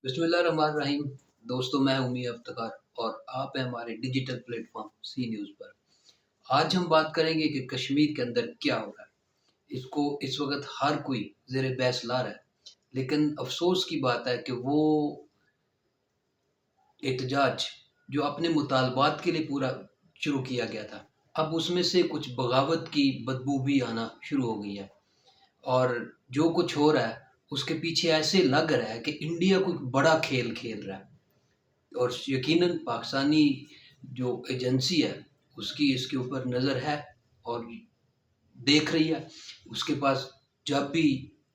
بسم اللہ الرحمن الرحیم۔ دوستوں، میں امی افتخار اور آپ ہیں ہمارے ڈیجیٹل پلیٹ فارم سی نیوز پر۔ آج ہم بات کریں گے کہ کشمیر کے اندر کیا ہو رہا ہے۔ اس کو اس وقت ہر کوئی زیر بحث لا رہا ہے، لیکن افسوس کی بات ہے کہ وہ احتجاج جو اپنے مطالبات کے لیے پورا شروع کیا گیا تھا، اب اس میں سے کچھ بغاوت کی بدبو بھی آنا شروع ہو گئی ہے، اور جو کچھ ہو رہا ہے اس کے پیچھے ایسے لگ رہا ہے کہ انڈیا کوئی بڑا کھیل کھیل رہا ہے، اور یقیناً پاکستانی جو ایجنسی ہے اس کی اس کے اوپر نظر ہے اور دیکھ رہی ہے۔ اس کے پاس جب بھی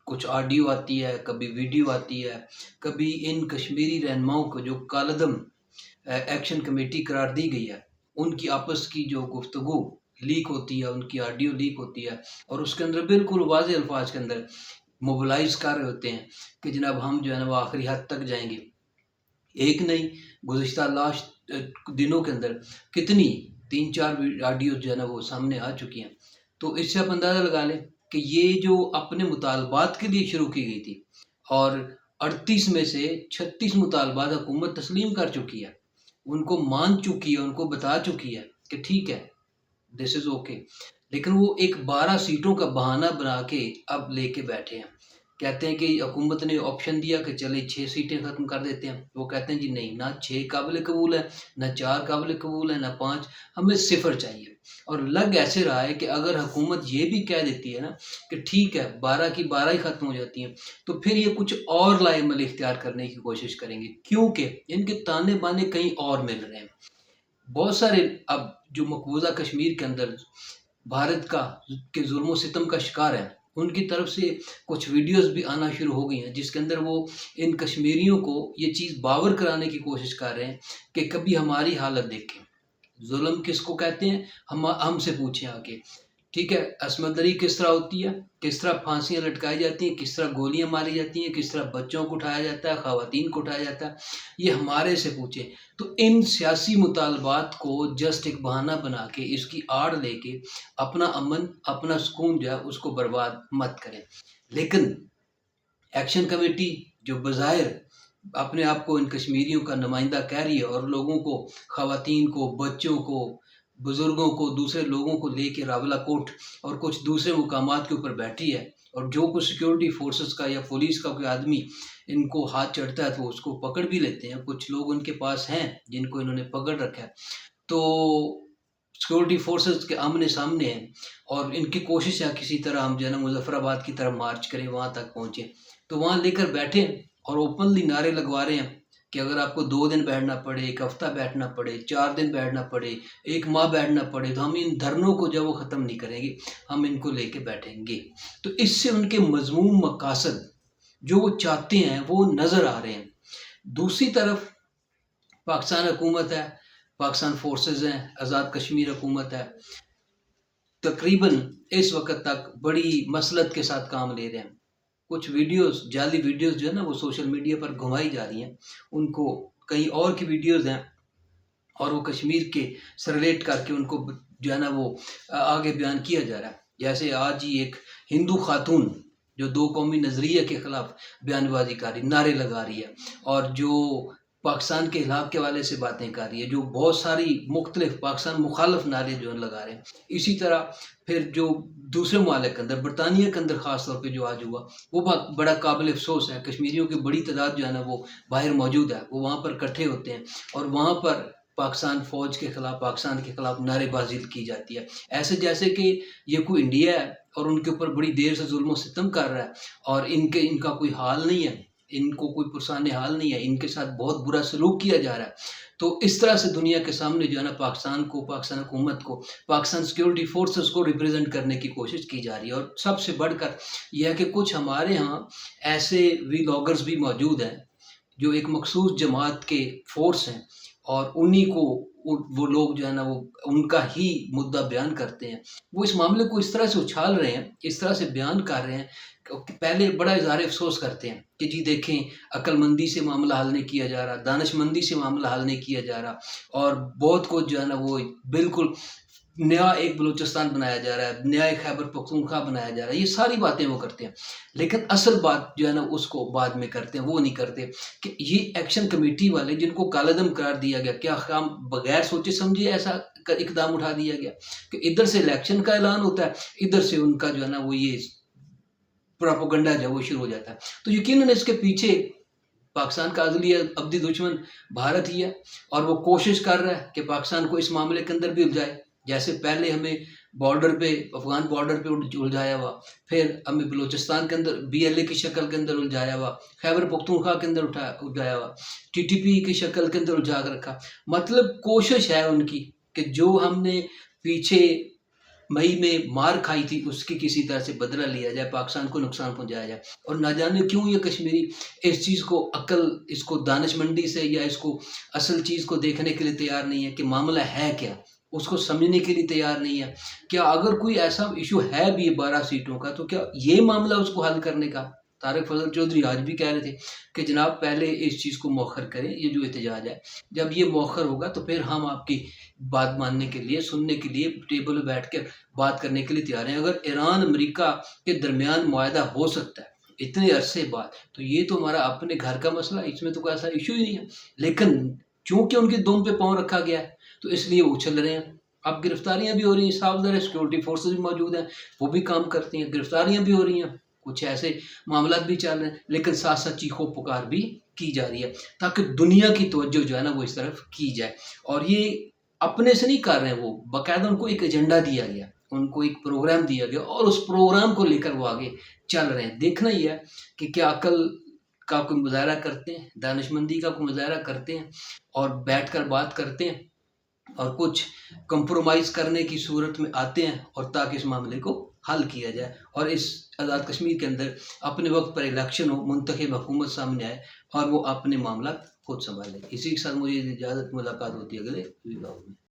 کچھ آڈیو آتی ہے، کبھی ویڈیو آتی ہے، کبھی ان کشمیری رہنماؤں کو جو کالعدم ایکشن کمیٹی قرار دی گئی ہے، ان کی آپس کی جو گفتگو لیک ہوتی ہے، ان کی آڈیو لیک ہوتی ہے، اور اس کے اندر بالکل واضح الفاظ کے اندر موبلائز کر رہے ہوتے ہیں کہ جناب ہم جو ہے نا وہ آخری حد تک جائیں گے۔ ایک نہیں، گزشتہ لاسٹ دنوں کے اندر کتنی 3-4 آڈیو جو ہے نا وہ سامنے آ چکی ہیں۔ تو اس سے آپ اندازہ لگا لیں کہ یہ جو اپنے مطالبات کے لیے شروع کی گئی تھی، اور 38 میں سے 36 مطالبات حکومت تسلیم کر چکی ہے، ان کو مان چکی ہے، ان کو بتا چکی ہے کہ ٹھیک ہے، دس از اوکے، لیکن وہ ایک 12 سیٹوں کا بہانہ بنا کے اب لے کے بیٹھے ہیں۔ کہتے ہیں کہ حکومت نے آپشن دیا کہ چلے 6 سیٹیں ختم کر دیتے ہیں، وہ کہتے ہیں جی نہیں، نہ 6 قابل قبول ہے، نہ 4 قابل قبول ہے، نہ 5، ہمیں 0 چاہیے۔ اور لگ ایسے رہا ہے کہ اگر حکومت یہ بھی کہہ دیتی ہے نا کہ ٹھیک ہے 12 کی 12 ہی ختم ہو جاتی ہیں، تو پھر یہ کچھ اور لائے عمل اختیار کرنے کی کوشش کریں گے، کیونکہ ان کے تانے بانے کہیں اور مل رہے ہیں۔ بہت سارے اب جو مقبوضہ کشمیر کے اندر بھارت کا کے ظلم و ستم کا شکار ہیں، ان کی طرف سے کچھ ویڈیوز بھی آنا شروع ہو گئی ہیں، جس کے اندر وہ ان کشمیریوں کو یہ چیز باور کرانے کی کوشش کر رہے ہیں کہ کبھی ہماری حالت دیکھیں، ظلم کس کو کہتے ہیں، ہم سے پوچھیں آ کے۔ ٹھیک ہے، عصمت دری کس طرح ہوتی ہے، کس طرح پھانسیاں لٹکائی جاتی ہیں، کس طرح گولیاں ماری جاتی ہیں، کس طرح بچوں کو اٹھایا جاتا ہے، خواتین کو اٹھایا جاتا ہے، یہ ہمارے سے پوچھیں۔ تو ان سیاسی مطالبات کو جسٹ ایک بہانہ بنا کے، اس کی آڑ لے کے اپنا امن، اپنا سکون جو ہے اس کو برباد مت کریں۔ لیکن ایکشن کمیٹی جو بظاہر اپنے آپ کو ان کشمیریوں کا نمائندہ کہہ رہی ہے، اور لوگوں کو، خواتین کو، بچوں کو، بزرگوں کو، دوسرے لوگوں کو لے کے راولہ کوٹ اور کچھ دوسرے مقامات کے اوپر بیٹھی ہے، اور جو کچھ سیکیورٹی فورسز کا یا پولیس کا کوئی آدمی ان کو ہاتھ چڑھتا ہے تو اس کو پکڑ بھی لیتے ہیں، کچھ لوگ ان کے پاس ہیں جن کو انہوں نے پکڑ رکھا ہے۔ تو سیکورٹی فورسز کے آمنے سامنے ہیں، اور ان کی کوشش ہے کسی طرح ہم جو ہے نا مظفر آباد کی طرف مارچ کریں، وہاں تک پہنچیں، تو وہاں لے کر بیٹھے ہیں اور اوپنلی نعرے لگوا رہے ہیں کہ اگر آپ کو 2 دن بیٹھنا پڑے، 1 ہفتہ بیٹھنا پڑے، 4 دن بیٹھنا پڑے، 1 ماہ بیٹھنا پڑے، تو ہم ان دھرنوں کو جب وہ ختم نہیں کریں گے، ہم ان کو لے کے بیٹھیں گے۔ تو اس سے ان کے مذموم مقاصد جو وہ چاہتے ہیں وہ نظر آ رہے ہیں۔ دوسری طرف پاکستان حکومت ہے، پاکستان فورسز ہیں، آزاد کشمیر حکومت ہے، تقریباً اس وقت تک بڑی مسلط کے ساتھ کام لے رہے ہیں۔ کچھ ویڈیوز، جعلی ویڈیوز جو ہے نا وہ سوشل میڈیا پر گھمائی جا رہی ہیں، ان کو کہیں اور کی ویڈیوز ہیں، اور وہ کشمیر کے سرلیٹ کر کے ان کو جو ہے نا وہ آگے بیان کیا جا رہا ہے۔ جیسے آج ہی ایک ہندو خاتون جو 2 قومی نظریے کے خلاف بیان بازی کر رہی، نعرے لگا رہی ہے، اور جو پاکستان کے خلاف کے حوالے سے باتیں کر رہی ہے، جو بہت ساری مختلف پاکستان مخالف نعرے جو لگا رہے ہیں۔ اسی طرح پھر جو دوسرے ممالک کے اندر، برطانیہ کے اندر خاص طور پہ جو آج ہوا، وہ بڑا قابل افسوس ہے۔ کشمیریوں کی بڑی تعداد جو ہے نا وہ باہر موجود ہے، وہ وہاں پر اکٹھے ہوتے ہیں، اور وہاں پر پاکستان فوج کے خلاف، پاکستان کے خلاف نعرے بازی کی جاتی ہے، ایسے جیسے کہ یہ کوئی انڈیا ہے اور ان کے اوپر بڑی دیر سے ظلم و ستم کر رہا ہے، اور ان کا کوئی حال نہیں ہے، ان کو کوئی پرسان حال نہیں ہے، ان کے ساتھ بہت برا سلوک کیا جا رہا ہے۔ تو اس طرح سے دنیا کے سامنے جو ہے نا پاکستان کو، پاکستان حکومت کو، پاکستان سیکیورٹی فورسز کو ریپرزینٹ کرنے کی کوشش کی جا رہی ہے۔ اور سب سے بڑھ کر یہ ہے کہ کچھ ہمارے ہاں ایسے ولاگرز بھی موجود ہیں جو ایک مخصوص جماعت کے فورس ہیں، اور انہی کو وہ لوگ جو ہے نا وہ ان کا ہی مدعا بیان کرتے ہیں۔ وہ اس معاملے کو اس طرح سے اچھال رہے ہیں، اس طرح سے بیان کر رہے ہیں کہ پہلے بڑا اظہار افسوس کرتے ہیں کہ جی دیکھیں، عقل مندی سے معاملہ حل نہیں کیا جا رہا، دانش مندی سے معاملہ حل نہیں کیا جا رہا، اور بہت کچھ جو ہے نا وہ بالکل نیا ایک بلوچستان بنایا جا رہا ہے، نیا ایک خیبر پختونخوا بنایا جا رہا ہے، یہ ساری باتیں وہ کرتے ہیں، لیکن اصل بات جو ہے نا اس کو بعد میں کرتے ہیں، وہ نہیں کرتے کہ یہ ایکشن کمیٹی والے جن کو کالعدم قرار دیا گیا، کیا کام بغیر سوچے سمجھے ایسا اقدام اٹھا دیا گیا کہ ادھر سے الیکشن کا اعلان ہوتا ہے، ادھر سے ان کا جو ہے نا وہ یہ پراپوگنڈا جو ہے وہ شروع ہو جاتا ہے. تو یقیناً اس کے پیچھے پاکستان کا ازلی ابدی دشمن بھارت ہی ہے، اور وہ کوشش کر رہا ہے کہ پاکستان کو اس معاملے کے اندر بھی الجھائے. جیسے پہلے ہمیں بارڈر پہ، افغان بارڈر پہ الجھایا ہوا، پھر ہمیں بلوچستان کے اندر BLA کی شکل کے اندر الجھایا ہوا، خیبر پختونخوا کے اندر الجھایا ہوا، TTP کی شکل کے اندر الجھا کر رکھا. مطلب کوشش ہے ان کی کہ جو ہم نے پیچھے مئی میں مار کھائی تھی اس کی کسی طرح سے بدلہ لیا جائے، پاکستان کو نقصان پہنچایا جائے. اور نہ جانے کیوں یہ کشمیری اس چیز کو عقل، اس کو دانش مندی سے یا اس کو اصل چیز کو دیکھنے کے لیے تیار نہیں ہے کہ معاملہ ہے کیا، اس کو سمجھنے کے لیے تیار نہیں ہے. کیا اگر کوئی ایسا ایشو ہے بھی 12 سیٹوں کا تو کیا یہ معاملہ اس کو حل کرنے کا؟ طارق فضل چودھری آج بھی کہہ رہے تھے کہ جناب پہلے اس چیز کو مؤخر کریں، یہ جو احتجاج ہے جب یہ مؤخر ہوگا تو پھر ہم آپ کی بات ماننے کے لیے، سننے کے لیے، ٹیبل پہ بیٹھ کر بات کرنے کے لیے تیار ہیں. اگر ایران امریکہ کے درمیان معاہدہ ہو سکتا ہے اتنے عرصے بعد تو یہ تو ہمارا اپنے گھر کا مسئلہ ہے، اس میں تو کوئی ایسا ایشو ہی نہیں ہے. لیکن چونکہ ان کے دوم پہ پاؤں رکھا گیا ہے تو اس لیے وہ اچھل رہے ہیں. اب گرفتاریاں بھی ہو رہی ہیں، صاف ظاہر ہے سیکورٹی فورسز بھی موجود ہیں، وہ بھی کام کرتی ہیں، گرفتاریاں بھی ہو رہی ہیں، کچھ ایسے معاملات بھی چل رہے ہیں، لیکن ساتھ ساتھ چیخو پکار بھی کی جا رہی ہے تاکہ دنیا کی توجہ جو ہے نا وہ اس طرف کی جائے. اور یہ اپنے سے نہیں کر رہے ہیں، وہ باقاعدہ ان کو ایک ایجنڈا دیا گیا، ان کو ایک پروگرام دیا گیا اور اس پروگرام کو لے کر وہ آگے چل رہے ہیں. دیکھنا یہ ہے کہ کیا عقل کا کوئی مظاہرہ کرتے ہیں، دانش مندی کا کوئی مظاہرہ کرتے ہیں اور بیٹھ کر بات کرتے ہیں اور کچھ کمپرومائز کرنے کی صورت میں آتے ہیں، اور تاکہ اس معاملے کو حل کیا جائے اور اس آزاد کشمیر کے اندر اپنے وقت پر الیکشن ہو، منتخب حکومت سامنے آئے اور وہ اپنے معاملات خود سنبھالے. اسی کے ساتھ مجھے اجازت، ملاقات ہوتی ہے اگلے ویڈیو میں.